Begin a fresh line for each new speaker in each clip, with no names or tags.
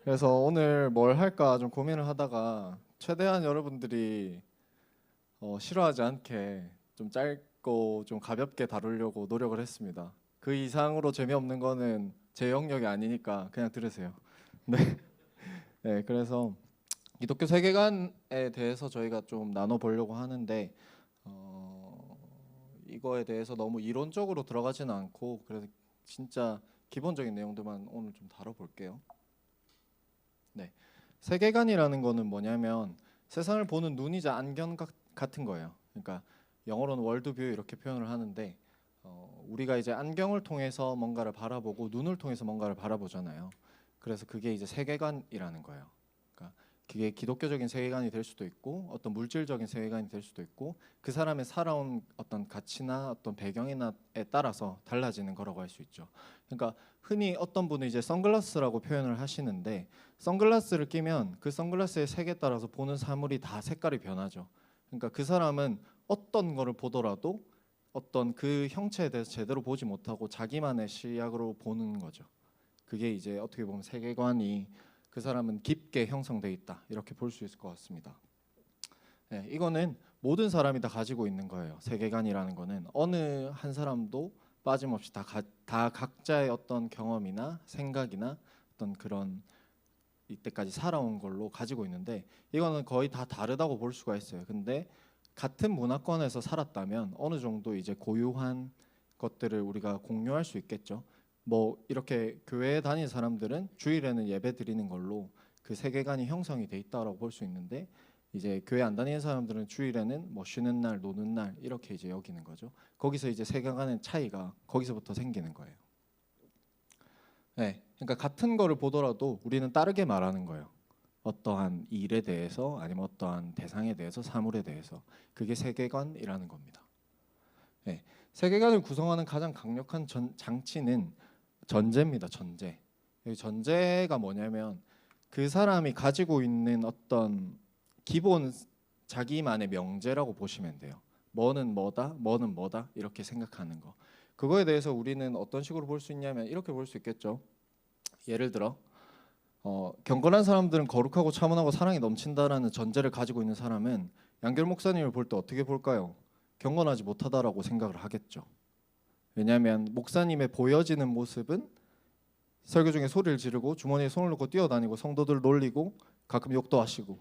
그래서 오늘 뭘 할까 좀 고민을 하다가 최대한 여러분들이 싫어하지 않게 좀 짧고 좀 가볍게 다루려고 노력을 했습니다. 그 이상으로 재미없는 거는 제 영역이 아니니까 그냥 들으세요. 네, 네, 그래서 기독교 세계관에 대해서 저희가 좀 나눠보려고 하는데 이거에 대해서 너무 이론적으로 들어가지는 않고 그래서 진짜 기본적인 내용들만 오늘 좀 다뤄볼게요. 네. 세계관이라는 거는 뭐냐면 세상을 보는 눈이자 안경 같은 거예요. 그러니까 영어로는 월드뷰 이렇게 표현을 하는데 우리가 이제 안경을 통해서 뭔가를 바라보고 눈을 통해서 뭔가를 바라보잖아요. 그래서 그게 이제 세계관이라는 거예요. 그러니까 그게 기독교적인 세계관이 될 수도 있고 어떤 물질적인 세계관이 될 수도 있고 그 사람의 살아온 어떤 가치나 어떤 배경이나에 따라서 달라지는 거라고 할 수 있죠. 그러니까 흔히 어떤 분은 이제 선글라스라고 표현을 하시는데 선글라스를 끼면 그 선글라스의 색에 따라서 보는 사물이 다 색깔이 변하죠. 그러니까 그 사람은 어떤 거를 보더라도 어떤 그 형체에 대해서 제대로 보지 못하고 자기만의 시각으로 보는 거죠. 그게 이제 어떻게 보면 세계관이 그 사람은 깊게 형성돼 있다 이렇게 볼 수 있을 것 같습니다. 네, 이거는 모든 사람이 다 가지고 있는 거예요. 세계관이라는 거는 어느 한 사람도 빠짐없이 다 각자의 어떤 경험이나 생각이나 어떤 그런 이때까지 살아온 걸로 가지고 있는데 이거는 거의 다 다르다고 볼 수가 있어요. 근데 같은 문화권에서 살았다면 어느 정도 이제 고유한 것들을 우리가 공유할 수 있겠죠. 뭐 이렇게 교회에 다니는 사람들은 주일에는 예배 드리는 걸로 그 세계관이 형성이 돼 있다라고 볼 수 있는데 이제 교회 안 다니는 사람들은 주일에는 뭐 쉬는 날, 노는 날 이렇게 이제 여기는 거죠. 거기서 이제 세계관의 차이가 거기서부터 생기는 거예요. 네, 그러니까 같은 거를 보더라도 우리는 다르게 말하는 거예요. 어떠한 일에 대해서 아니면 어떠한 대상에 대해서 사물에 대해서 그게 세계관이라는 겁니다. 네, 세계관을 구성하는 가장 강력한 장치는 전제입니다. 전제. 이 전제가 뭐냐면 그 사람이 가지고 있는 어떤 기본 자기만의 명제라고 보시면 돼요. 뭐는 뭐다, 뭐는 뭐다 이렇게 생각하는 거. 그거에 대해서 우리는 어떤 식으로 볼 수 있냐면 이렇게 볼 수 있겠죠. 예를 들어 경건한 사람들은 거룩하고 차분하고 사랑이 넘친다라는 전제를 가지고 있는 사람은 양결 목사님을 볼 때 어떻게 볼까요? 경건하지 못하다라고 생각을 하겠죠. 왜냐하면 목사님의 보여지는 모습은 설교 중에 소리를 지르고 주머니에 손을 넣고 뛰어다니고 성도들 놀리고 가끔 욕도 하시고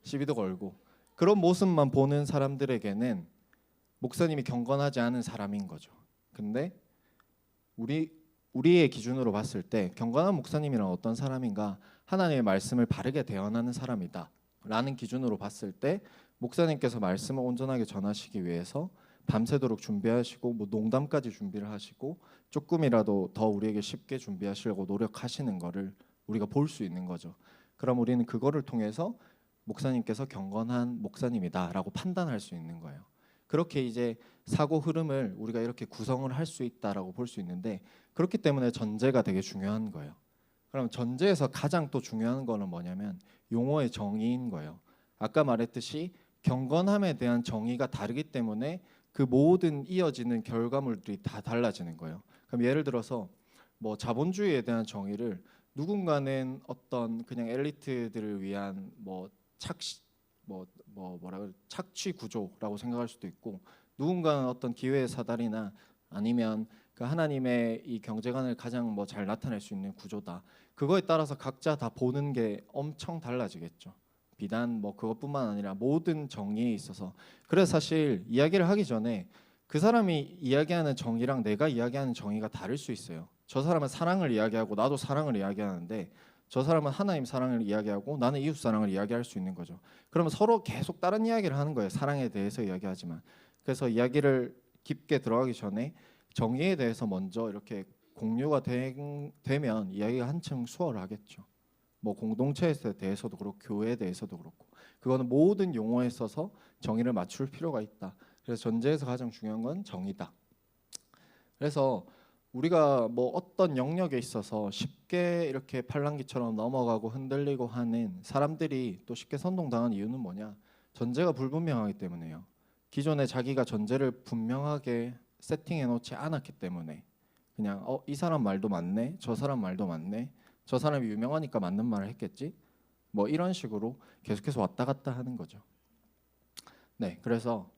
시비도 걸고 그런 모습만 보는 사람들에게는 목사님이 경건하지 않은 사람인 거죠. 근데 우리의 기준으로 봤을 때 경건한 목사님이란 어떤 사람인가? 하나님의 말씀을 바르게 대언하는 사람이다 라는 기준으로 봤을 때 목사님께서 말씀을 온전하게 전하시기 위해서 밤새도록 준비하시고 뭐 농담까지 준비를 하시고 조금이라도 더 우리에게 쉽게 준비하시려고 노력하시는 거를 우리가 볼 수 있는 거죠. 그럼 우리는 그거를 통해서 목사님께서 경건한 목사님이다라고 판단할 수 있는 거예요. 그렇게 이제 사고 흐름을 우리가 이렇게 구성을 할 수 있다라고 볼 수 있는데 그렇기 때문에 전제가 되게 중요한 거예요. 그럼 전제에서 가장 또 중요한 거는 뭐냐면 용어의 정의인 거예요. 아까 말했듯이 경건함에 대한 정의가 다르기 때문에 그 모든 이어지는 결과물들이 다 달라지는 거예요. 그럼 예를 들어서 뭐 자본주의에 대한 정의를 누군가는 어떤 그냥 엘리트들을 위한 뭐 착시 뭐라 그래 착취 구조라고 생각할 수도 있고 누군가는 어떤 기회의 사다리나 아니면 그 하나님의 이 경제관을 가장 뭐 잘 나타낼 수 있는 구조다. 그거에 따라서 각자 다 보는 게 엄청 달라지겠죠. 비단 뭐 그것뿐만 아니라 모든 정의에 있어서 그래서 사실 이야기를 하기 전에 그 사람이 이야기하는 정의랑 내가 이야기하는 정의가 다를 수 있어요. 저 사람은 사랑을 이야기하고 나도 사랑을 이야기하는데 저 사람은 하나님 사랑을 이야기하고 나는 이웃 사랑을 이야기할 수 있는 거죠. 그러면 서로 계속 다른 이야기를 하는 거예요. 사랑에 대해서 이야기하지만. 그래서 이야기를 깊게 들어가기 전에 정의에 대해서 먼저 이렇게 공유가 되면 이야기가 한층 수월하겠죠. 뭐 공동체에 대해서도 그렇고 교회에 대해서도 그렇고 그거는 모든 용어에 써서 정의를 맞출 필요가 있다. 그래서 전제에서 가장 중요한 건 정의다. 그래서 우리가 뭐 어떤 영역에 있어서 쉽게 이렇게 팔랑귀처럼 넘어가고 흔들리고 하는 사람들이 또 쉽게 선동당한 이유는 뭐냐? 전제가 불분명하기 때문에요. 기존에 자기가 전제를 분명하게 세팅해 놓지 않았기 때문에 그냥 이 사람 말도 맞네, 저 사람 말도 맞네, 저 사람이 유명하니까 맞는 말을 했겠지. 뭐 이런 식으로 계속해서 왔다 갔다 하는 거죠. 네, 그래서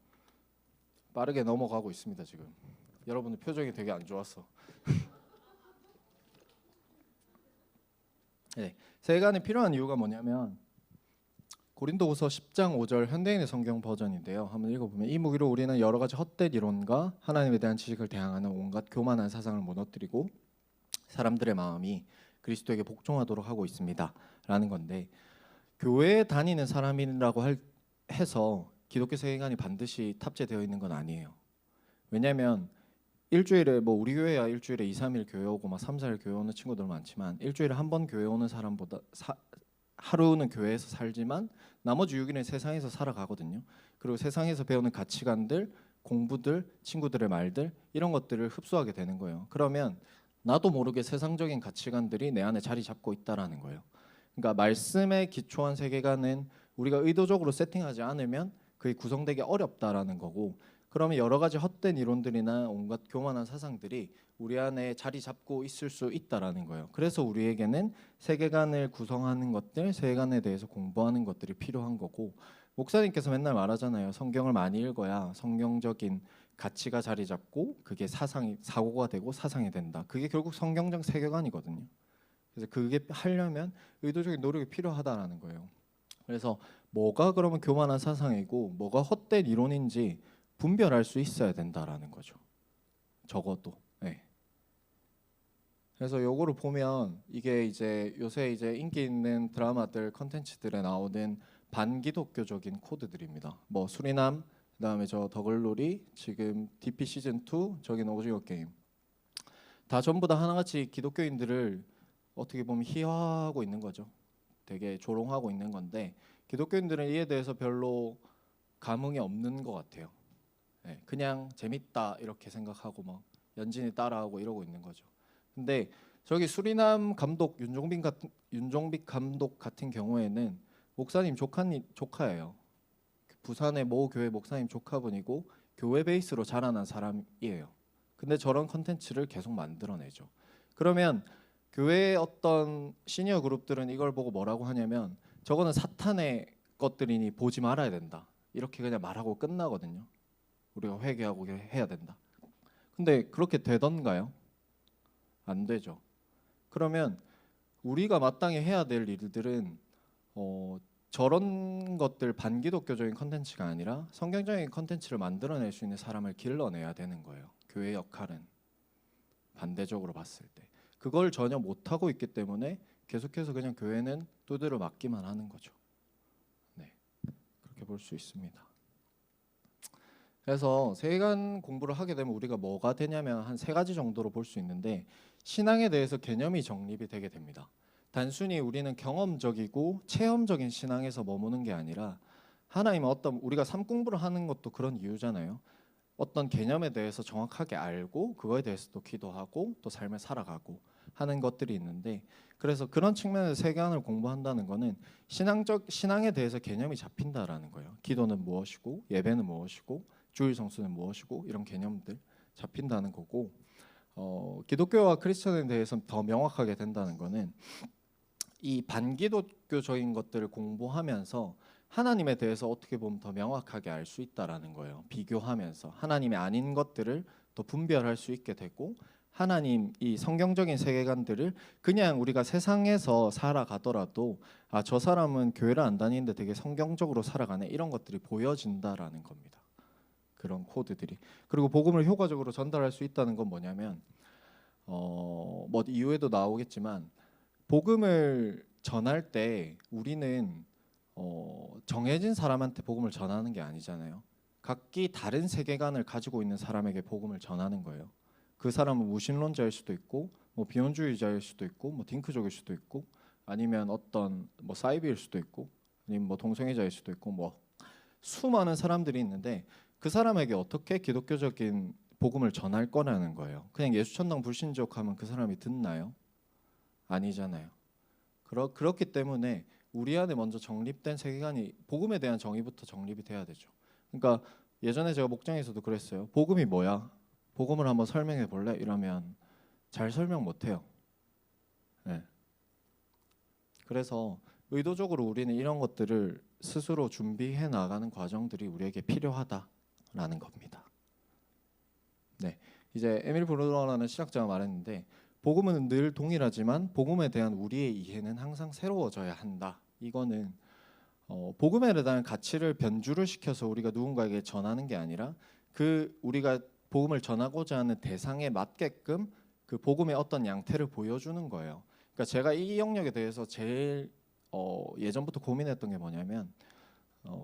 빠르게 넘어가고 있습니다 지금. 여러분들 표정이 되게 안 좋았어. 네, 세간에 필요한 이유가 뭐냐면 고린도후서 10장 5절 현대인의 성경 버전인데요. 한번 읽어보면 이 무기로 우리는 여러 가지 헛된 이론과 하나님에 대한 지식을 대항하는 온갖 교만한 사상을 무너뜨리고 사람들의 마음이 그리스도에게 복종하도록 하고 있습니다. 라는 건데 교회에 다니는 사람이라고 해서 기독교 세계관이 반드시 탑재되어 있는 건 아니에요. 왜냐하면 일주일에 뭐 우리 교회야 일주일에 2, 3일 교회 오고 막 3, 4일 교회 오는 친구들 많지만 일주일에 한 번 교회 오는 사람보다 하루는 교회에서 살지만 나머지 6일은 세상에서 살아가거든요. 그리고 세상에서 배우는 가치관들, 공부들, 친구들의 말들 이런 것들을 흡수하게 되는 거예요. 그러면 나도 모르게 세상적인 가치관들이 내 안에 자리 잡고 있다라는 거예요. 그러니까 말씀에 기초한 세계관은 우리가 의도적으로 세팅하지 않으면 그게 구성되기 어렵다라는 거고 그러면 여러 가지 헛된 이론들이나 온갖 교만한 사상들이 우리 안에 자리 잡고 있을 수 있다라는 거예요. 그래서 우리에게는 세계관을 구성하는 것들, 세계관에 대해서 공부하는 것들이 필요한 거고 목사님께서 맨날 말하잖아요. 성경을 많이 읽어야 성경적인 가치가 자리 잡고 그게 사고가 되고 사상이 된다. 그게 결국 성경적 세계관이거든요. 그래서 그게 하려면 의도적인 노력이 필요하다라는 거예요. 그래서 뭐가 그러면 교만한 사상이고 뭐가 헛된 이론인지 분별할 수 있어야 된다라는 거죠. 적어도. 네. 그래서 요거를 보면 이게 이제 요새 이제 인기 있는 드라마들 컨텐츠들에 나오는 반기독교적인 코드들입니다. 뭐 수리남, 그다음에 저 더글로리, 지금 DP 시즌 2, 저기는 오징어 게임. 다 전부 다 하나같이 기독교인들을 어떻게 보면 희화하고 있는 거죠. 되게 조롱하고 있는 건데 기독교인들은 이에 대해서 별로 감흥이 없는 것 같아요. 네, 그냥 재밌다 이렇게 생각하고 막 연진이 따라하고 이러고 있는 거죠. 근데 저기 수리남 감독 윤종빅 감독 같은 경우에는 목사님 조카예요. 부산의 모 교회 목사님 조카분이고 교회 베이스로 자라난 사람이에요. 근데 저런 컨텐츠를 계속 만들어내죠. 그러면 교회의 어떤 시니어 그룹들은 이걸 보고 뭐라고 하냐면 저거는 사탄의 것들이니 보지 말아야 된다. 이렇게 그냥 말하고 끝나거든요. 우리가 회개하고 해야 된다. 근데 그렇게 되던가요? 안 되죠. 그러면 우리가 마땅히 해야 될 일들은 저런 것들 반기독교적인 컨텐츠가 아니라 성경적인 컨텐츠를 만들어낼 수 있는 사람을 길러내야 되는 거예요. 교회 역할은 반대적으로 봤을 때 그걸 전혀 못하고 있기 때문에 계속해서 그냥 교회는 두드려 맞기만 하는 거죠. 네, 그렇게 볼 수 있습니다. 그래서 세계관 공부를 하게 되면 우리가 뭐가 되냐면 한 3가지 정도로 볼 수 있는데 신앙에 대해서 개념이 정립이 되게 됩니다. 단순히 우리는 경험적이고 체험적인 신앙에서 머무는 게 아니라 하나님은 어떤 우리가 삶 공부를 하는 것도 그런 이유잖아요. 어떤 개념에 대해서 정확하게 알고 그거에 대해서 또 기도하고 또 삶을 살아가고 하는 것들이 있는데 그래서 그런 측면에서 세계관을 공부한다는 거는 신앙에 대해서 개념이 잡힌다라는 거예요. 기도는 무엇이고 예배는 무엇이고 주일 성수는 무엇이고 이런 개념들 잡힌다는 거고 기독교와 크리스천에 대해서 더 명확하게 된다는 거는 이 반기독교적인 것들을 공부하면서 하나님에 대해서 어떻게 보면 더 명확하게 알 수 있다라는 거예요. 비교하면서 하나님이 아닌 것들을 더 분별할 수 있게 되고 하나님 이 성경적인 세계관들을 그냥 우리가 세상에서 살아가더라도 아, 저 사람은 교회를 안 다니는데 되게 성경적으로 살아가네 이런 것들이 보여진다라는 겁니다. 그런 코드들이. 그리고 복음을 효과적으로 전달할 수 있다는 건 뭐냐면 뭐 이후에도 나오겠지만 복음을 전할 때 우리는 정해진 사람한테 복음을 전하는 게 아니잖아요. 각기 다른 세계관을 가지고 있는 사람에게 복음을 전하는 거예요. 그 사람은 무신론자일 수도 있고 뭐 비혼주의자일 수도 있고 뭐 딩크족일 수도 있고 아니면 어떤 뭐 사이비일 수도 있고 아니면 뭐 동성애자일 수도 있고 뭐 수많은 사람들이 있는데 그 사람에게 어떻게 기독교적인 복음을 전할 거라는 거예요. 그냥 예수 천당 불신족하면 그 사람이 듣나요? 아니잖아요. 그렇기 때문에 우리 안에 먼저 정립된 세계관이 복음에 대한 정의부터 정립이 돼야 되죠. 그러니까 예전에 제가 목장에서도 그랬어요. 복음이 뭐야? 복음을 한번 설명해 볼래? 이러면 잘 설명 못 해요. 네. 그래서 의도적으로 우리는 이런 것들을 스스로 준비해 나가는 과정들이 우리에게 필요하다라는 겁니다. 네, 이제 에밀 브루너라는 신학자가 말했는데 복음은 늘 동일하지만 복음에 대한 우리의 이해는 항상 새로워져야 한다. 이거는 복음에 대한 가치를 변주를 시켜서 우리가 누군가에게 전하는 게 아니라 그 우리가 복음을 전하고자 하는 대상에 맞게끔 그 복음의 어떤 양태를 보여주는 거예요. 그러니까 제가 이 영역에 대해서 제일 예전부터 고민했던 게 뭐냐면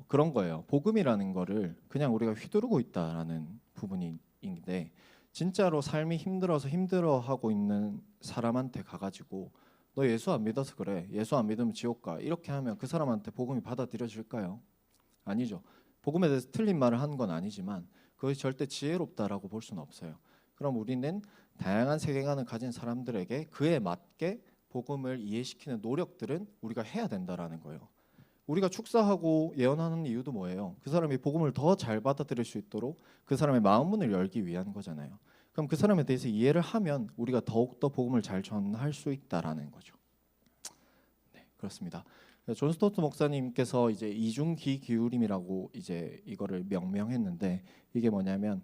그런 거예요. 복음이라는 거를 그냥 우리가 휘두르고 있다라는 부분인데 진짜로 삶이 힘들어서 힘들어하고 있는 사람한테 가가지고 너 예수 안 믿어서 그래. 예수 안 믿으면 지옥 가. 이렇게 하면 그 사람한테 복음이 받아들여질까요? 아니죠. 복음에 대해서 틀린 말을 한 건 아니지만 그것이 절대 지혜롭다라고 볼 수는 없어요. 그럼 우리는 다양한 세계관을 가진 사람들에게 그에 맞게 복음을 이해시키는 노력들은 우리가 해야 된다라는 거예요. 우리가 축사하고 예언하는 이유도 뭐예요? 그 사람이 복음을 더 잘 받아들일 수 있도록 그 사람의 마음 문을 열기 위한 거잖아요. 그럼 그 사람에 대해서 이해를 하면 우리가 더욱더 복음을 잘 전할 수 있다라는 거죠. 네, 그렇습니다. 존 스토트 목사님께서 이제 이중기 기울임이라고 이제 이거를 명명했는데 이게 뭐냐면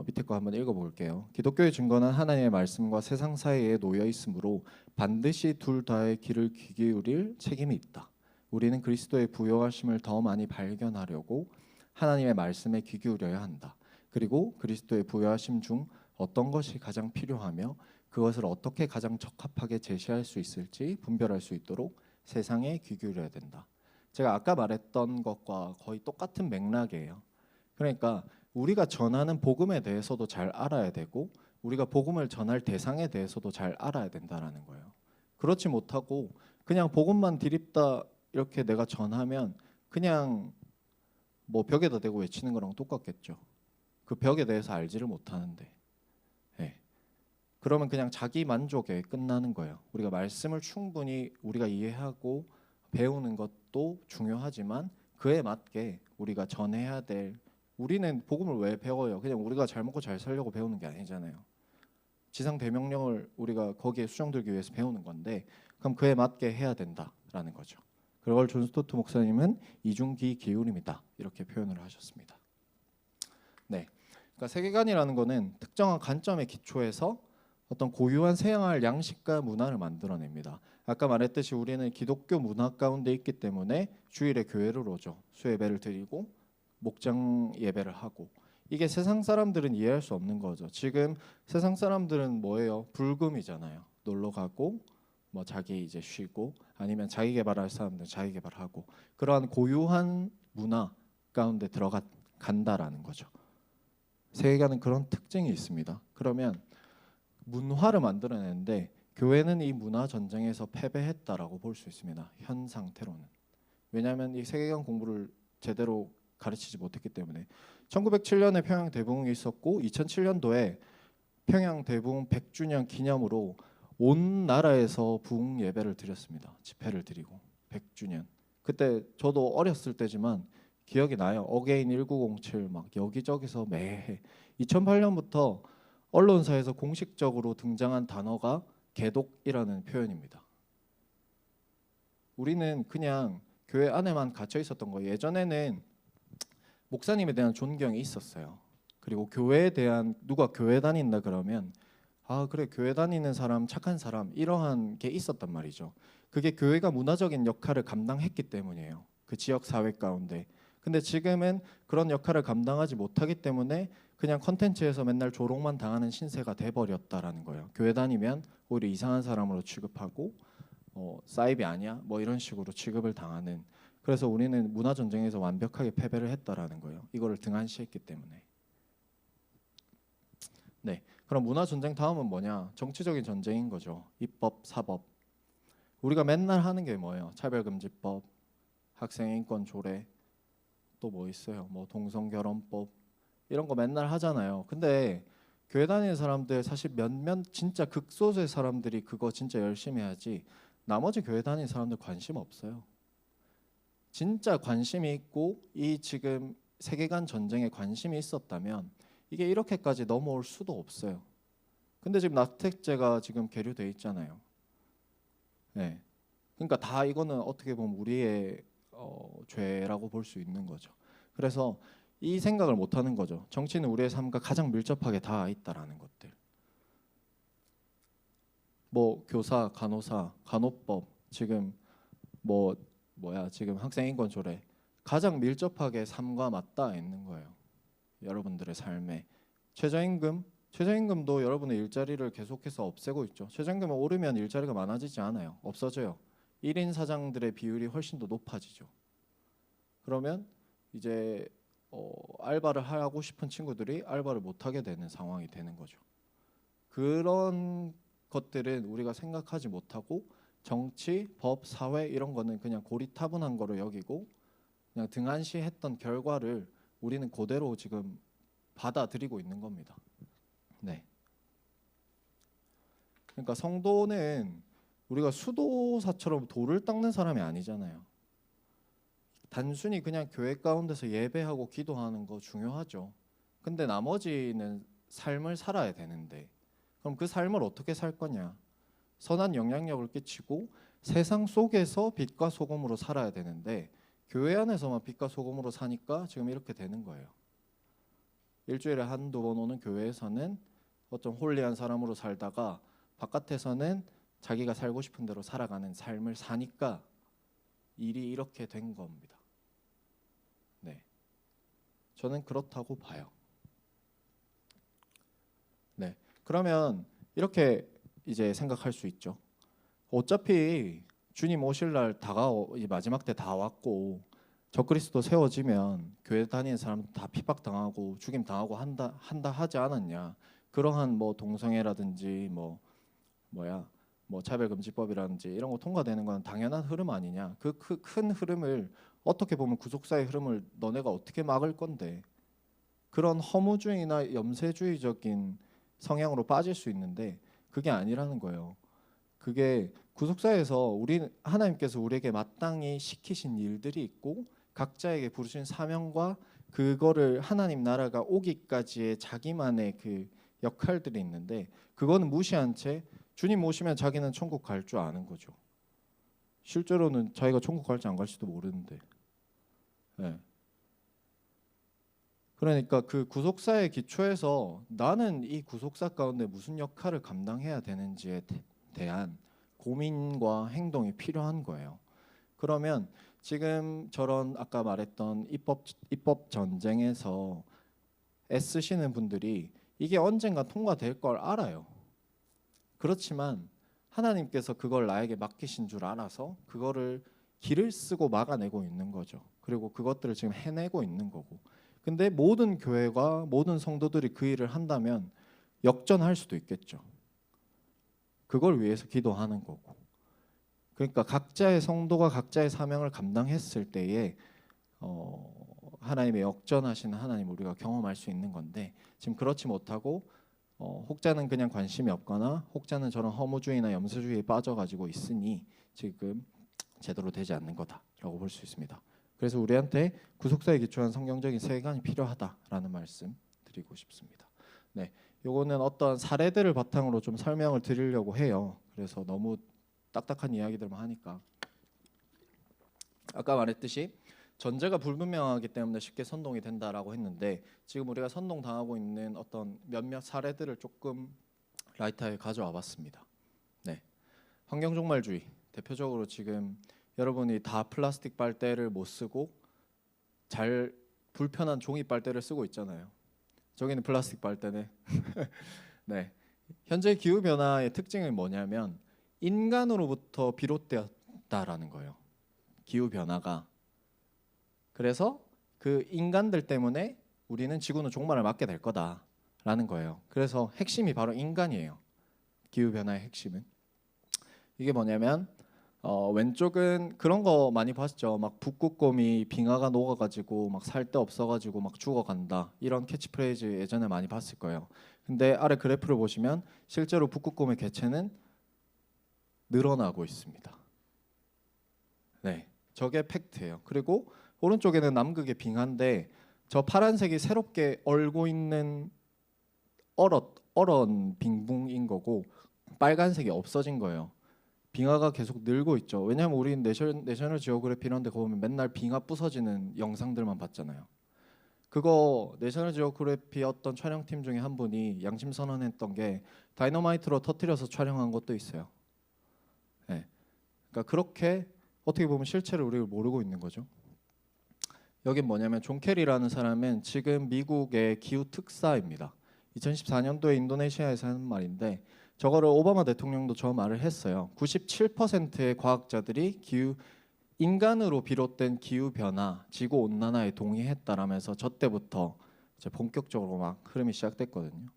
밑에 거 한번 읽어볼게요. 기독교의 증거는 하나님의 말씀과 세상 사이에 놓여 있으므로 반드시 둘 다의 귀를 귀 기울일 책임이 있다. 우리는 그리스도의 부요하심을 더 많이 발견하려고 하나님의 말씀에 귀 기울여야 한다. 그리고 그리스도의 부요하심 중 어떤 것이 가장 필요하며 그것을 어떻게 가장 적합하게 제시할 수 있을지 분별할 수 있도록 세상에 귀 기울여야 된다. 제가 아까 말했던 것과 거의 똑같은 맥락이에요. 그러니까 우리가 전하는 복음에 대해서도 잘 알아야 되고 우리가 복음을 전할 대상에 대해서도 잘 알아야 된다라는 거예요. 그렇지 못하고 그냥 복음만 드립다 이렇게 내가 전하면 그냥 뭐 벽에다 대고 외치는 거랑 똑같겠죠. 그 벽에 대해서 알지를 못하는데 그러면 그냥 자기 만족에 끝나는 거예요. 우리가 말씀을 충분히 우리가 이해하고 배우는 것도 중요하지만 그에 맞게 우리가 전해야 될 우리는 복음을 왜 배워요? 그냥 우리가 잘 먹고 잘 살려고 배우는 게 아니잖아요. 지상 대명령을 우리가 거기에 수정들기 위해서 배우는 건데 그럼 그에 맞게 해야 된다라는 거죠. 그걸 존 스토트 목사님은 이중기 기울임이다 이렇게 표현을 하셨습니다. 네, 그러니까 세계관이라는 거는 특정한 관점에 기초해서 어떤 고유한 생활 양식과 문화를 만들어냅니다. 아까 말했듯이 우리는 기독교 문화 가운데 있기 때문에 주일에 교회를 오죠. 수예배를 드리고 목장 예배를 하고 이게 세상 사람들은 이해할 수 없는 거죠. 지금 세상 사람들은 뭐예요? 불금이잖아요. 놀러 가고 뭐 자기 이제 쉬고 아니면 자기 개발할 사람들 자기 개발하고 그러한 고유한 문화 가운데 들어간다라는 거죠. 세계관은 그런 특징이 있습니다. 그러면 문화를 만들어내는데 교회는 이 문화 전쟁에서 패배했다라고 볼 수 있습니다. 현 상태로는. 왜냐하면 이 세계관 공부를 제대로 가르치지 못했기 때문에 1907년에 평양 대부흥이 있었고 2007년도에 평양 대부흥 100주년 기념으로 온 나라에서 부흥 예배를 드렸습니다. 집회를 드리고 100주년. 그때 저도 어렸을 때지만 기억이 나요. 어게인 1907 막 여기저기서 매해 2008년부터 언론사에서 공식적으로 등장한 단어가 개독이라는 표현입니다. 우리는 그냥 교회 안에만 갇혀 있었던 거예요. 예전에는 목사님에 대한 존경이 있었어요. 그리고 교회에 대한 누가 교회 다닌다 그러면 아 그래 교회 다니는 사람 착한 사람 이러한 게 있었단 말이죠. 그게 교회가 문화적인 역할을 감당했기 때문이에요. 그 지역 사회 가운데. 근데 지금은 그런 역할을 감당하지 못하기 때문에 그냥 컨텐츠에서 맨날 조롱만 당하는 신세가 돼버렸다라는 거예요. 교회 다니면 오히려 이상한 사람으로 취급하고 사이비 아니야? 뭐 이런 식으로 취급을 당하는. 그래서 우리는 문화 전쟁에서 완벽하게 패배를 했다라는 거예요. 이거를 등한시했기 때문에. 네, 그럼 문화 전쟁 다음은 뭐냐? 정치적인 전쟁인 거죠. 입법, 사법. 우리가 맨날 하는 게 뭐예요? 차별금지법, 학생인권 조례, 또 뭐 있어요? 뭐 동성결혼법 이런 거 맨날 하잖아요. 근데 교회 다니는 사람들 사실 몇몇 진짜 극소수의 사람들이 그거 진짜 열심히 하지 나머지 교회 다니는 사람들 관심 없어요. 진짜 관심이 있고 이 지금 세계관 전쟁에 관심이 있었다면 이게 이렇게까지 넘어올 수도 없어요. 근데 지금 낙태죄가 지금 계류돼 있잖아요. 네. 그러니까 다 이거는 어떻게 보면 우리의 죄라고 볼 수 있는 거죠. 그래서 이 생각을 못 하는 거죠. 정치는 우리의 삶과 가장 밀접하게 닿아 있다라는 것들. 뭐 교사, 간호사, 간호법, 지금 지금 학생인권 조례 가장 밀접하게 삶과 맞닿아 있는 거예요. 여러분들의 삶에 최저임금도 여러분의 일자리를 계속해서 없애고 있죠. 최저임금이 오르면 일자리가 많아지지 않아요. 없어져요. 1인 사장들의 비율이 훨씬 더 높아지죠. 그러면 이제 알바를 하고 싶은 친구들이 알바를 못 하게 되는 상황이 되는 거죠. 그런 것들은 우리가 생각하지 못하고 정치, 법, 사회 이런 거는 그냥 고리타분한 거로 여기고 그냥 등한시했던 결과를 우리는 그대로 지금 받아들이고 있는 겁니다. 네. 그러니까 성도는 우리가 수도사처럼 돌을 닦는 사람이 아니잖아요. 단순히 그냥 교회 가운데서 예배하고 기도하는 거 중요하죠. 근데 나머지는 삶을 살아야 되는데 그럼 그 삶을 어떻게 살 거냐? 선한 영향력을 끼치고 세상 속에서 빛과 소금으로 살아야 되는데 교회 안에서만 빛과 소금으로 사니까 지금 이렇게 되는 거예요. 일주일에 한두 번 오는 교회에서는 어떤 홀리한 사람으로 살다가 바깥에서는 자기가 살고 싶은 대로 살아가는 삶을 사니까 일이 이렇게 된 겁니다. 네, 저는 그렇다고 봐요. 네, 그러면 이렇게 이제 생각할 수 있죠. 어차피 주님 오실 날 이제 마지막 때 다 왔고 적그리스도 세워지면 교회 다니는 사람 다 핍박당하고 죽임 당하고 한다 하지 않았냐? 그러한 뭐 동성애라든지 뭐 차별금지법이라든지 이런 거 통과되는 건 당연한 흐름 아니냐? 그 큰 흐름을 어떻게 보면 구속사의 흐름을 너네가 어떻게 막을 건데 그런 허무주의나 염세주의적인 성향으로 빠질 수 있는데 그게 아니라는 거예요. 그게 구속사에서 하나님께서 우리에게 마땅히 시키신 일들이 있고 각자에게 부르신 사명과 그거를 하나님 나라가 오기까지의 자기만의 그 역할들이 있는데 그거는 무시한 채 주님 오시면 자기는 천국 갈 줄 아는 거죠. 실제로는 자기가 천국 갈지 안 갈지도 모르는데. 네. 그러니까 그 구속사의 기초에서 나는 이 구속사 가운데 무슨 역할을 감당해야 되는지에 대한 고민과 행동이 필요한 거예요. 그러면 지금 저런 아까 말했던 입법 전쟁에서 애쓰시는 분들이 이게 언젠가 통과될 걸 알아요. 그렇지만 하나님께서 그걸 나에게 맡기신 줄 알아서 그거를 길을 쓰고 막아내고 있는 거죠. 그리고 그것들을 지금 해내고 있는 거고. 근데 모든 교회가 모든 성도들이 그 일을 한다면 역전할 수도 있겠죠. 그걸 위해서 기도하는 거고. 그러니까 각자의 성도가 각자의 사명을 감당했을 때에 하나님의 역전하시는 하나님 우리가 경험할 수 있는 건데 지금 그렇지 못하고 혹자는 그냥 관심이 없거나 혹자는 저런 허무주의나 염세주의에 빠져가지고 있으니 지금 제대로 되지 않는 거다라고 볼 수 있습니다. 그래서 우리한테 구속사에 기초한 성경적인 세계관이 필요하다라는 말씀 드리고 싶습니다. 네, 요거는 어떤 사례들을 바탕으로 좀 설명을 드리려고 해요. 그래서 너무 딱딱한 이야기들만 하니까 아까 말했듯이 전제가 불분명하기 때문에 쉽게 선동이 된다라고 했는데 지금 우리가 선동당하고 있는 어떤 몇몇 사례들을 조금 라이트하게 가져와 봤습니다. 네, 환경종말주의 대표적으로 지금 여러분이 다 플라스틱 빨대를 못 쓰고 잘 불편한 종이 빨대를 쓰고 있잖아요. 저기는 플라스틱 빨대네. 네, 현재 기후 변화의 특징은 뭐냐면 인간으로부터 비롯되었다라는 거예요. 기후 변화가. 그래서 그 인간들 때문에 우리는 지구는 종말을 맞게 될 거다라는 거예요. 그래서 핵심이 바로 인간이에요. 기후 변화의 핵심은 이게 뭐냐면 왼쪽은 그런 거 많이 봤죠. 막 북극곰이 빙하가 녹아가지고 막 살 데 없어가지고 막 죽어간다 이런 캐치프레이즈 예전에 많이 봤을 거예요. 근데 아래 그래프를 보시면 실제로 북극곰의 개체는 늘어나고 있습니다. 네, 저게 팩트예요. 그리고 오른쪽에는 남극의 빙하인데 저 파란색이 새롭게 얼고 있는 얼은 빙붕인 거고 빨간색이 없어진 거예요. 빙하가 계속 늘고 있죠. 왜냐하면 우리는 내셔널 지오그래피 이런 데 보면 맨날 빙하 부서지는 영상들만 봤잖아요. 그거 내셔널 지오그래피 어떤 촬영팀 중에 한 분이 양심 선언했던 게 다이너마이트로 터뜨려서 촬영한 것도 있어요. 네. 그러니까 그렇게 어떻게 보면 실체를 우리가 모르고 있는 거죠. 여긴 뭐냐면 존 캐리라는 사람은 지금 미국의 기후 특사입니다. 2014년도에 인도네시아에서 하는 말인데 저거를 오바마 대통령도 저 말을 했어요. 97%의 과학자들이 인간으로 비롯된 기후 변화, 지구 온난화에 동의했다라면서 저 때부터 이제 본격적으로 막 흐름이 시작됐거든요.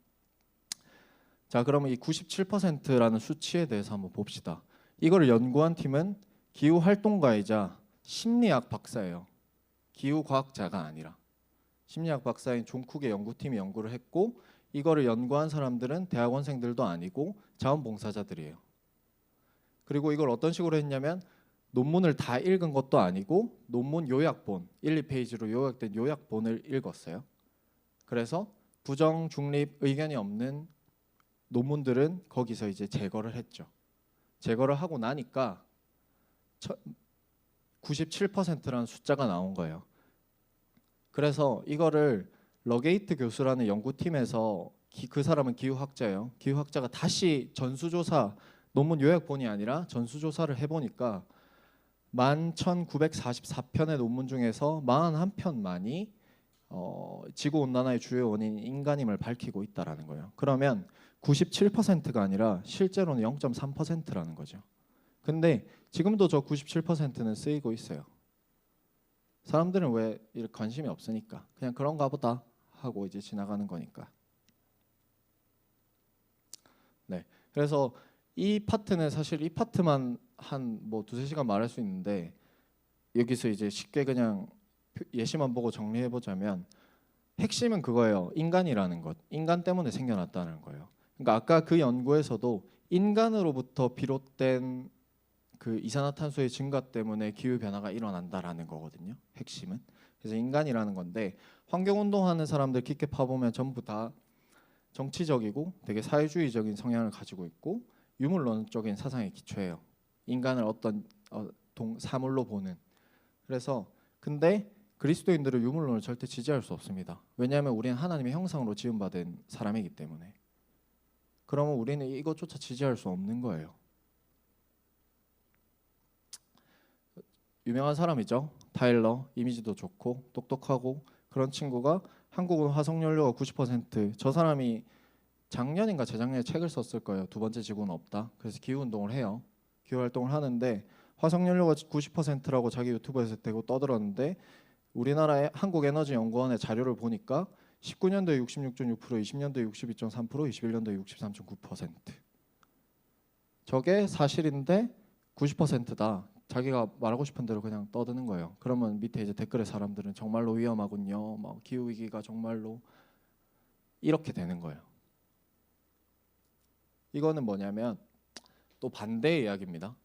자, 그러면 이 97%라는 수치에 대해서 한번 봅시다. 이거를 연구한 팀은 기후 활동가이자 심리학 박사예요. 기후 과학자가 아니라 심리학 박사인 존 쿡의 연구팀이 연구를 했고 이거를 연구한 사람들은 대학원생들도 아니고 자원봉사자들이에요. 그리고 이걸 어떤 식으로 했냐면 논문을 다 읽은 것도 아니고 논문 요약본 1, 2페이지로 요약된 요약본을 읽었어요. 그래서 부정 중립 의견이 없는 논문들은 거기서 이제 제거를 했죠. 제거를 하고 나니까 97%라는 숫자가 나온 거예요. 그래서 이거를 러게이트 교수라는 연구팀에서 그 사람은 기후학자예요. 기후학자가 다시 전수조사 논문 요약본이 아니라 전수조사를 해보니까 11,944편의 논문 중에서 41편만이 지구온난화의 주요 원인인 인간임을 밝히고 있다라는 거예요. 그러면 97%가 아니라 실제로는 0.3%라는 거죠. 근데 지금도 저 97%는 쓰이고 있어요. 사람들은 왜 이렇게 관심이 없으니까 그냥 그런가 보다 하고 이제 지나가는 거니까. 네, 그래서 이 파트는 사실 이 파트만 한 뭐 두세 시간 말할 수 있는데 여기서 이제 쉽게 그냥 예시만 보고 정리해 보자면 핵심은 그거예요. 인간이라는 것, 인간 때문에 생겨났다는 거예요. 그러니까 아까 그 연구에서도 인간으로부터 비롯된 그 이산화탄소의 증가 때문에 기후 변화가 일어난다라는 거거든요. 핵심은. 그래서 인간이라는 건데 환경운동하는 사람들 깊게 파보면 전부 다 정치적이고 되게 사회주의적인 성향을 가지고 있고 유물론적인 사상에 기초해요. 인간을 어떤 사물로 보는. 그래서 근데 그리스도인들은 유물론을 절대 지지할 수 없습니다. 왜냐하면 우리는 하나님의 형상으로 지음받은 사람이기 때문에. 그러면 우리는 이것조차 지지할 수 없는 거예요. 유명한 사람이죠. 타일러. 이미지도 좋고 똑똑하고 그런 친구가 한국은 화석연료가 90%. 저 사람이 작년인가 재작년에 책을 썼을 거예요. 두 번째 지구는 없다. 그래서 기후운동을 해요. 기후활동을 하는데 화석연료가 90%라고 자기 유튜브에서 대고 떠들었는데 우리나라의 한국에너지연구원의 자료를 보니까 19년도에 66.6%, 20년도에 62.3%, 21년도에 63.9%. 저게 사실인데 90%다. 자기가 말하고 싶은 대로 그냥 떠드는 거예요. 그러면 밑에 이제 댓글에 사람들은 정말로 위험하군요. 막 기후 위기가 정말로 이렇게 되는 거예요. 이거는 뭐냐면 또 반대의 이야기입니다.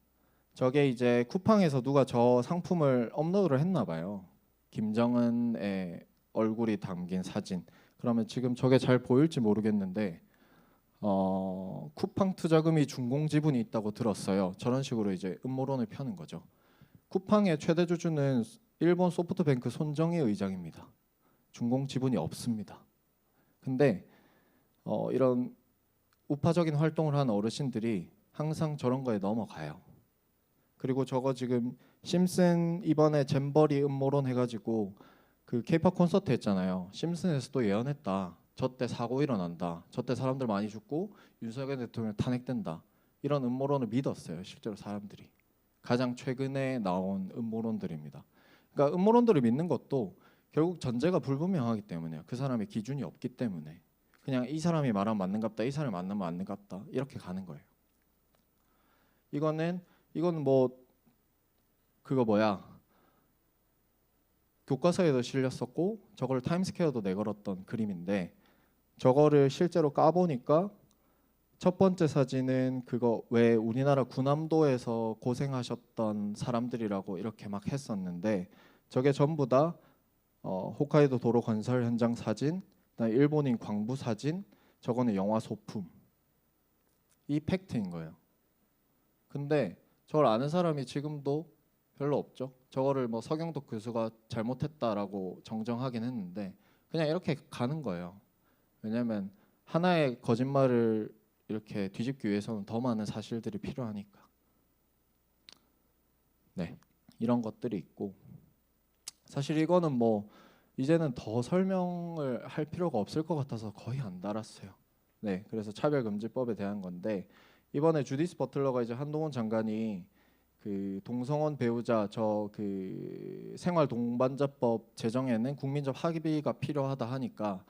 저게 이제 쿠팡에서 누가 저 상품을 업로드를 했나 봐요. 김정은의 얼굴이 담긴 사진. 그러면 지금 저게 잘 보일지 모르겠는데 쿠팡 투자금이 준공 지분이 있다고 들었어요. 저런 식으로 이제 음모론을 펴는 거죠. 쿠팡의 최대 주주는 일본 소프트뱅크 손정희 의장입니다. 준공 지분이 없습니다. 근데 이런 우파적인 활동을 하는 어르신들이 항상 저런 거에 넘어가요. 그리고 저거 지금 심슨 이번에 잼버리 음모론 해가지고 그 케이팝 콘서트 했잖아요. 심슨에서도 예언했다. 저 때 사고 일어난다. 저 때 사람들 많이 죽고 윤석열 대통령 탄핵된다. 이런 음모론을 믿었어요. 실제로 사람들이. 가장 최근에 나온 음모론들입니다. 그러니까 음모론들을 믿는 것도 결국 전제가 불분명하기 때문에요. 그 사람의 기준이 없기 때문에 그냥 이 사람이 말하면 맞는갑다. 이 사람이 맞는 맞는갑다. 이렇게 가는 거예요. 이거는 뭐 그거 뭐야 교과서에도 실렸었고 저걸 타임스퀘어도 내걸었던 그림인데 저거를 실제로 까보니까 첫 번째 사진은 그거 왜 우리나라 구남도에서 고생하셨던 사람들이라고 이렇게 막 했었는데 저게 전부 다 홋카이도 도로 건설 현장 사진, 그다음에 일본인 광부 사진, 저거는 영화 소품. 이 팩트인 거예요. 근데 저걸 아는 사람이 지금도 별로 없죠. 저거를 뭐 서경덕 교수가 잘못했다라고 정정하긴 했는데 그냥 이렇게 가는 거예요. 왜냐하면 하나의 거짓말을 이렇게 뒤집기 위해서는 더 많은 사실들이 필요하니까. 네, 이런 것들이 있고 사실 이거는 뭐 이제는 더 설명을 할 필요가 없을 것 같아서 거의 안 달았어요. 네, 그래서 차별금지법에 대한 건데 이번에 주디스 버틀러가 이제 한동훈 장관이 그 동성혼 배우자 저 그 생활 동반자법 제정에는 국민적 합의가 필요하다 하니까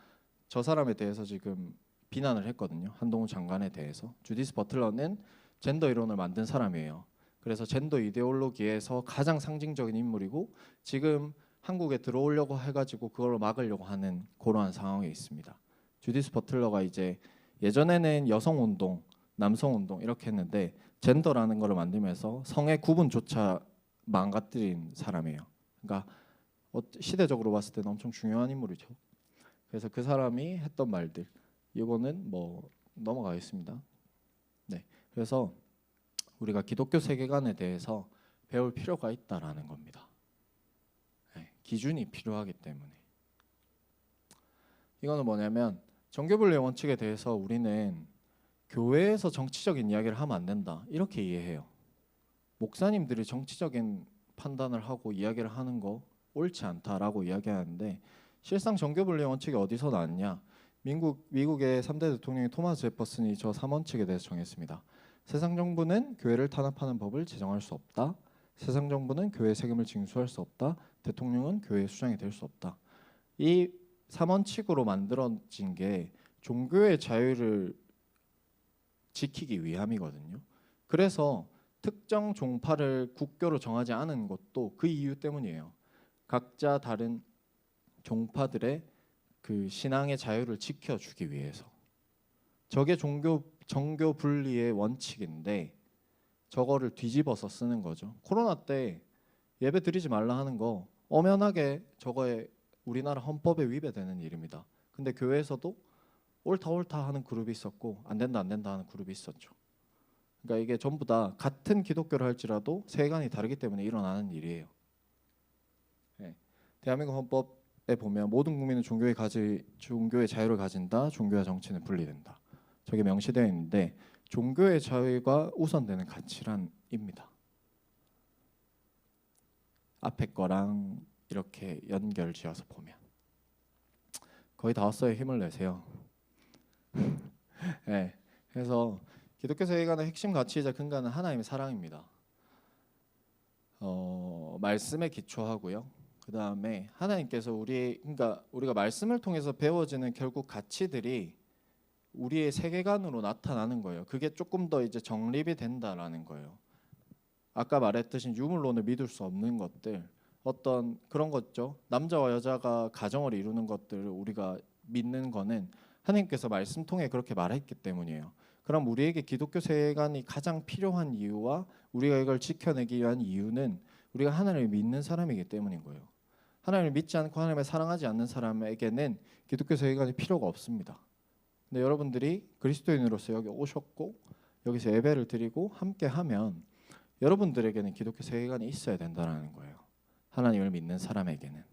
저 사람에 대해서 지금 비난을 했거든요. 한동훈 장관에 대해서. 주디스 버틀러는 젠더 이론을 만든 사람이에요. 그래서 젠더 이데올로기에서 가장 상징적인 인물이고 지금 한국에 들어오려고 해가지고 그걸 막으려고 하는 그러한 상황에 있습니다. 주디스 버틀러가 이제 예전에는 여성 운동, 남성 운동 이렇게 했는데 젠더라는 거를 만들면서 성의 구분조차 망가뜨린 사람이에요. 그러니까 시대적으로 봤을 때는 엄청 중요한 인물이죠. 그래서 그 사람이 했던 말들 이거는 뭐 넘어가겠습니다. 네, 그래서 우리가 기독교 세계관에 대해서 배울 필요가 있다라는 겁니다. 네, 기준이 필요하기 때문에 이거는 뭐냐면 정교분리의 원칙에 대해서 우리는 교회에서 정치적인 이야기를 하면 안 된다 이렇게 이해해요. 목사님들이 정치적인 판단을 하고 이야기를 하는 거 옳지 않다라고 이야기하는데 실상 정교분리의 원칙이 어디서 나왔냐? 미국의 3대 대통령이 토마스 제퍼슨이 저 3원칙에 대해서 정했습니다. 세상 정부는 교회를 탄압하는 법을 제정할 수 없다. 세상 정부는 교회의 책임을 징수할 수 없다. 대통령은 교회의 수장이 될 수 없다. 이 3원칙으로 만들어진 게 종교의 자유를 지키기 위함이거든요. 그래서 특정 종파를 국교로 정하지 않은 것도 그 이유 때문이에요. 각자 다른 종파들의 그 신앙의 자유를 지켜주기 위해서. 저게 정교 분리의 원칙인데 저거를 뒤집어서 쓰는 거죠. 코로나 때 예배 드리지 말라 하는 거 엄연하게 저거에 우리나라 헌법에 위배되는 일입니다. 근데 교회에서도 옳다 옳다 하는 그룹이 있었고 안 된다 안 된다 하는 그룹이 있었죠. 그러니까 이게 전부 다 같은 기독교를 할지라도 세간이 다르기 때문에 일어나는 일이에요. 네. 대한민국 헌법에 보면 모든 국민은 종교의 자유를 가진다. 종교와 정치는 분리된다. 저게 명시되어 있는데 종교의 자유가 우선되는 가치란입니다. 앞에 거랑 이렇게 연결지어서 보면 거의 다 왔어요. 힘을 내세요. 네. 그래서 기독교 세계관의 핵심 가치이자 근간은 하나님의 사랑입니다. 말씀에 기초하고요. 그 다음에 하나님께서 그러니까 우리가 말씀을 통해서 배워지는 결국 가치들이 우리의 세계관으로 나타나는 거예요. 그게 조금 더 이제 정립이 된다라는 거예요. 아까 말했듯이 유물론을 믿을 수 없는 것들, 어떤 그런 거죠. 남자와 여자가 가정을 이루는 것들을 우리가 믿는 거는 하나님께서 말씀 통해 그렇게 말했기 때문이에요. 그럼 우리에게 기독교 세계관이 가장 필요한 이유와 우리가 이걸 지켜내기 위한 이유는 우리가 하나님을 믿는 사람이기 때문인 거예요. 하나님을 믿지 않고 하나님을 사랑하지 않는 사람에게는 기독교 세계관이 필요가 없습니다. 근데 여러분들이 그리스도인으로서 여기 오셨고 여기서 예배를 드리고 함께 하면 여러분들에게는 기독교 세계관이 있어야 된다는 거예요. 하나님을 믿는 사람에게는.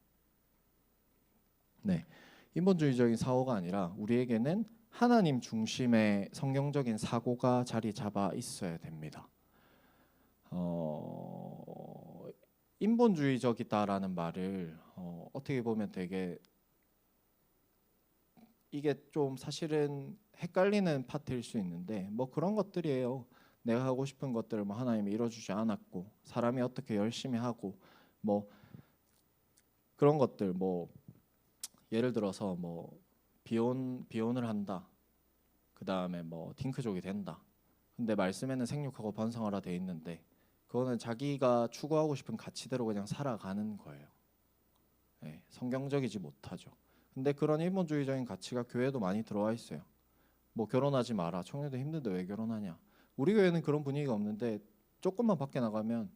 네, 인본주의적인 사고가 아니라 우리에게는 하나님 중심의 성경적인 사고가 자리 잡아 있어야 됩니다. 인본주의적이다라는 말을 어떻게 보면 되게 이게 좀 사실은 헷갈리는 파트일 수 있는데 뭐 그런 것들이에요. 내가 하고 싶은 것들을 뭐 하나님이 이뤄주지 않았고 사람이 어떻게 열심히 하고 뭐 그런 것들 뭐 예를 들어서 뭐 비혼을 한다. 그 다음에 뭐 딩크족이 된다. 근데 말씀에는 생육하고 번성하라 돼 있는데 그거는 자기가 추구하고 싶은 가치대로 그냥 살아가는 거예요. 네, 성경적이지 못하죠. 근데 그런 일본주의적인 가치가 교회에도 많이 들어와 있어요. 뭐 결혼하지 마라. 청년도 힘든데 왜 결혼하냐. 우리 교회는 그런 분위기가 없는데 조금만 밖에 나가면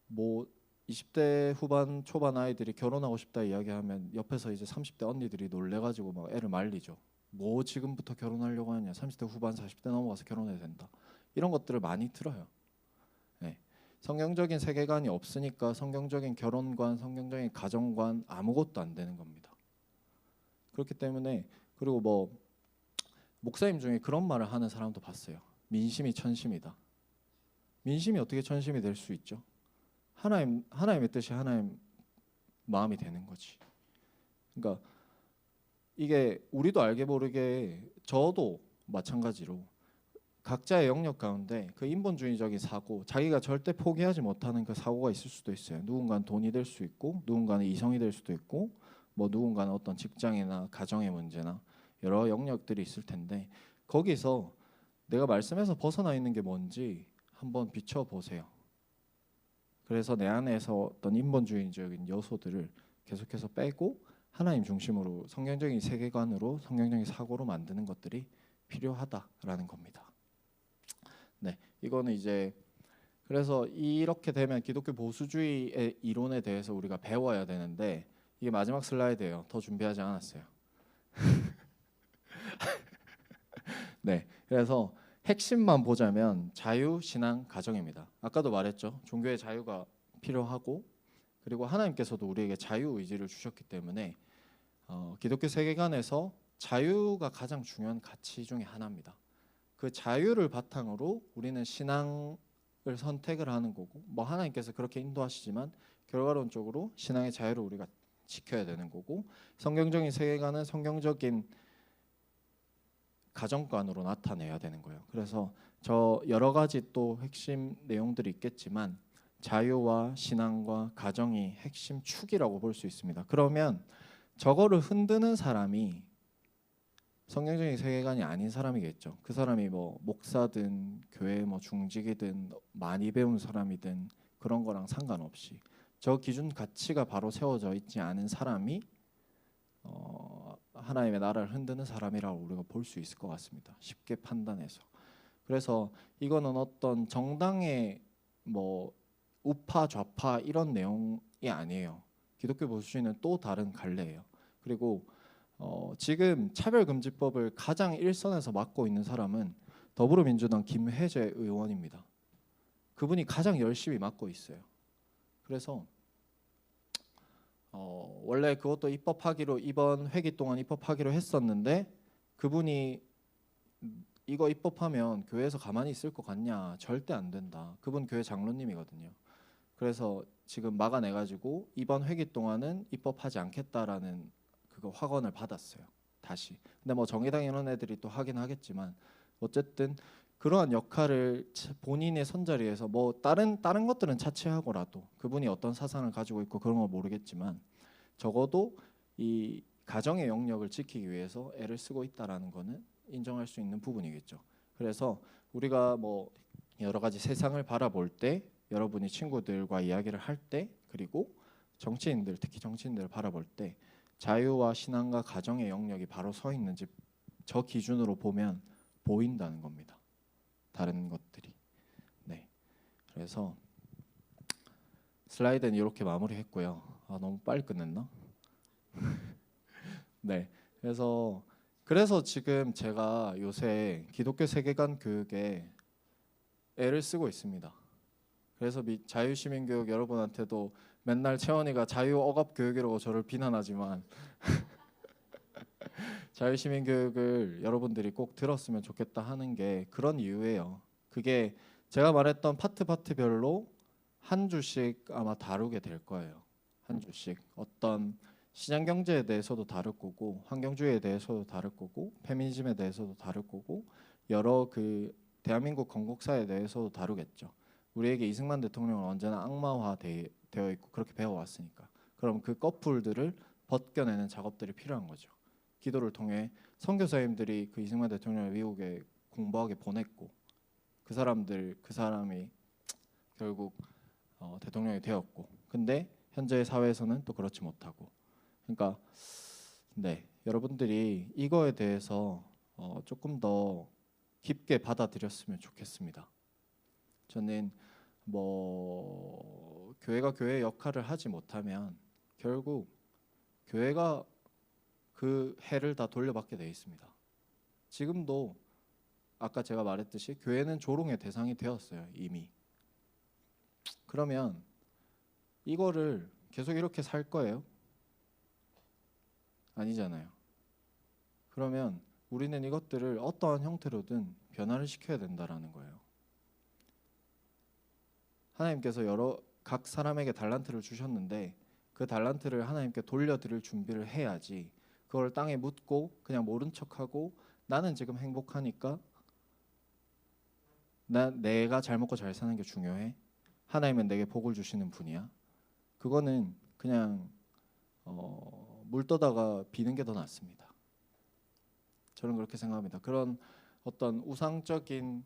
뭐 20대 후반 초반 아이들이 결혼하고 싶다 이야기하면 옆에서 이제 30대 언니들이 놀래가지고 막 애를 말리죠. 뭐 지금부터 결혼하려고 하냐. 30대 후반 40대 넘어가서 결혼해야 된다. 이런 것들을 많이 들어요. 성경적인 세계관이 없으니까 성경적인 결혼관, 성경적인 가정관 아무것도 안 되는 겁니다. 그렇기 때문에 그리고 뭐 목사님 중에 그런 말을 하는 사람도 봤어요. 민심이 천심이다. 민심이 어떻게 천심이 될 수 있죠? 하나님의 뜻이 하나님 마음이 되는 거지. 그러니까 이게 우리도 알게 모르게 저도 마찬가지로 각자의 영역 가운데 그 인본주의적인 사고, 자기가 절대 포기하지 못하는 그 사고가 있을 수도 있어요. 누군가는 돈이 될 수 있고, 누군가는 이성이 될 수도 있고, 뭐 누군가는 어떤 직장이나 가정의 문제나 여러 영역들이 있을 텐데 거기서 내가 말씀에서 벗어나 있는 게 뭔지 한번 비춰 보세요. 그래서 내 안에서 어떤 인본주의적인 요소들을 계속해서 빼고 하나님 중심으로 성경적인 세계관으로 성경적인 사고로 만드는 것들이 필요하다라는 겁니다. 네, 이거는 이제 그래서 이렇게 되면 기독교 보수주의의 이론에 대해서 우리가 배워야 되는데 이게 마지막 슬라이드예요. 더 준비하지 않았어요. 네, 그래서 핵심만 보자면 자유, 신앙, 가정입니다. 아까도 말했죠. 종교의 자유가 필요하고 그리고 하나님께서도 우리에게 자유 의지를 주셨기 때문에 기독교 세계관에서 자유가 가장 중요한 가치 중에 하나입니다. 그 자유를 바탕으로 우리는 신앙을 선택을 하는 거고 뭐 하나님께서 그렇게 인도하시지만 결과론적으로 신앙의 자유를 우리가 지켜야 되는 거고 성경적인 세계관은 성경적인 가정관으로 나타내야 되는 거예요. 그래서 저 여러 가지 또 핵심 내용들이 있겠지만 자유와 신앙과 가정이 핵심 축이라고 볼 수 있습니다. 그러면 저거를 흔드는 사람이 성경적인 세계관이 아닌 사람이겠죠. 그 사람이 뭐 목사든 교회 뭐 중직이든 많이 배운 사람이든 그런 거랑 상관없이 저 기준 가치가 바로 세워져 있지 않은 사람이 하나님의 나라를 흔드는 사람이라고 우리가 볼 수 있을 것 같습니다. 쉽게 판단해서. 그래서 이거는 어떤 정당의 뭐 우파 좌파 이런 내용이 아니에요. 기독교 보수주의는 또 다른 갈래예요. 그리고 지금 차별금지법을 가장 일선에서 맡고 있는 사람은 더불어민주당 김혜재 의원입니다. 그분이 가장 열심히 맡고 있어요. 그래서 원래 그것도 입법하기로 이번 회기 동안 입법하기로 했었는데 그분이 이거 입법하면 교회에서 가만히 있을 것 같냐? 절대 안 된다. 그분 교회 장로님이거든요. 그래서 지금 막아내가지고 이번 회기 동안은 입법하지 않겠다라는 그거 확언을 받았어요. 다시. 근데 뭐 정의당 이런 애들이 또 하긴 하겠지만 어쨌든 그러한 역할을 본인의 선자리에서 뭐 다른 것들은 차치하고라도 그분이 어떤 사상을 가지고 있고 그런 걸 모르겠지만 적어도 이 가정의 영역을 지키기 위해서 애를 쓰고 있다라는 거는 인정할 수 있는 부분이겠죠. 그래서 우리가 뭐 여러 가지 세상을 바라볼 때 여러분이 친구들과 이야기를 할 때 그리고 정치인들 특히 정치인들을 바라볼 때 자유와 신앙과 가정의 영역이 바로 서 있는지 저 기준으로 보면 보인다는 겁니다. 다른 것들이. 네. 그래서 슬라이드는 이렇게 마무리했고요. 너무 빨리 끝냈나? 네. 그래서 지금 제가 요새 기독교 세계관 교육에 애를 쓰고 있습니다. 그래서 자유시민교육 여러분한테도 맨날 채원이가 자유억압교육이라고 저를 비난하지만 자유시민교육을 여러분들이 꼭 들었으면 좋겠다 하는 게 그런 이유예요. 그게 제가 말했던 파트별로 한 주씩 아마 다루게 될 거예요. 한 주씩 어떤 시장경제에 대해서도 다룰 거고 환경주의에 대해서도 다룰 거고 페미니즘에 대해서도 다룰 거고 여러 그 대한민국 건국사에 대해서도 다루겠죠. 우리에게 이승만 대통령은 언제나 악마화되어 있고 그렇게 배워왔으니까. 그럼 그 꺼풀들을 벗겨내는 작업들이 필요한 거죠. 기도를 통해 선교사님들이 그 이승만 대통령을 미국에 공부하게 보냈고 그 사람이 결국 대통령이 되었고 근데 현재 사회에서는 또 그렇지 못하고 그러니까 네 여러분들이 이거에 대해서 조금 더 깊게 받아들였으면 좋겠습니다. 저는 뭐 교회가 교회의 역할을 하지 못하면 결국 교회가 그 해를 다 돌려받게 돼 있습니다. 지금도 아까 제가 말했듯이 교회는 조롱의 대상이 되었어요. 이미. 그러면 이거를 계속 이렇게 살 거예요? 아니잖아요. 그러면 우리는 이것들을 어떠한 형태로든 변화를 시켜야 된다라는 거예요. 하나님께서 각 사람에게 달란트를 주셨는데 그 달란트를 하나님께 돌려드릴 준비를 해야지, 그걸 땅에 묻고 그냥 모른 척하고 나는 지금 행복하니까 내가 잘 먹고 잘 사는 게 중요해, 하나님은 내게 복을 주시는 분이야, 그거는 그냥 물 떠다가 비는 게 더 낫습니다. 저는 그렇게 생각합니다. 그런 어떤 우상적인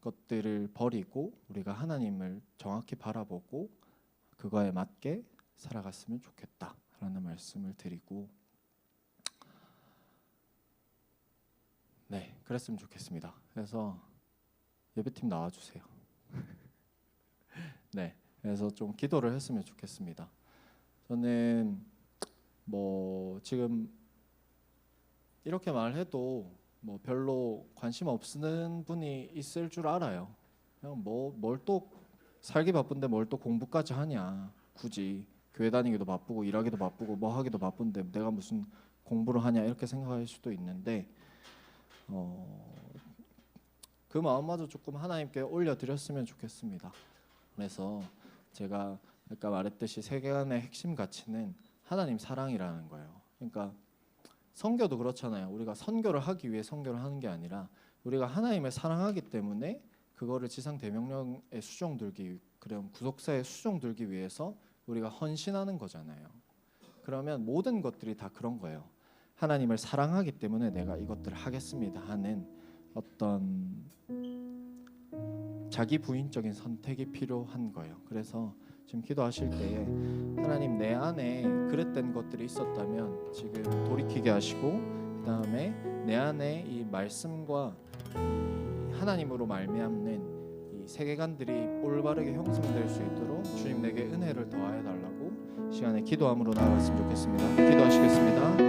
것들을 버리고 우리가 하나님을 정확히 바라보고 그거에 맞게 살아갔으면 좋겠다라는 말씀을 드리고, 네, 그랬으면 좋겠습니다. 그래서 예배팀 나와주세요. 네, 그래서 좀 기도를 했으면 좋겠습니다. 저는 뭐 지금 이렇게 말해도 뭐 별로 관심 없는 분이 있을 줄 알아요. 그냥 뭘 또 살기 바쁜데 뭘 또 공부까지 하냐, 굳이 교회 다니기도 바쁘고 일하기도 바쁘고 뭐 하기도 바쁜데 내가 무슨 공부를 하냐, 이렇게 생각할 수도 있는데 그 마음마저 조금 하나님께 올려드렸으면 좋겠습니다. 그래서 제가 아까 말했듯이 세계관의 핵심 가치는 하나님 사랑이라는 거예요. 그러니까 선교도 그렇잖아요. 우리가 선교를 하기 위해 선교를 하는 게 아니라 우리가 하나님을 사랑하기 때문에 그거를 지상 대명령에 수종들기, 그럼 구속사에 수종들기 위해서 우리가 헌신하는 거잖아요. 그러면 모든 것들이 다 그런 거예요. 하나님을 사랑하기 때문에 내가 이것들을 하겠습니다 하는 어떤 자기 부인적인 선택이 필요한 거예요. 그래서 지금 기도하실 때에 하나님, 내 안에 그릇된 것들이 있었다면 지금 돌이키게 하시고, 그 다음에 내 안에 이 말씀과 하나님으로 말미암는 이 세계관들이 올바르게 형성될 수 있도록 주님 내게 은혜를 더하여 달라고 시간에 기도함으로 나아갔으면 좋겠습니다. 기도하시겠습니다.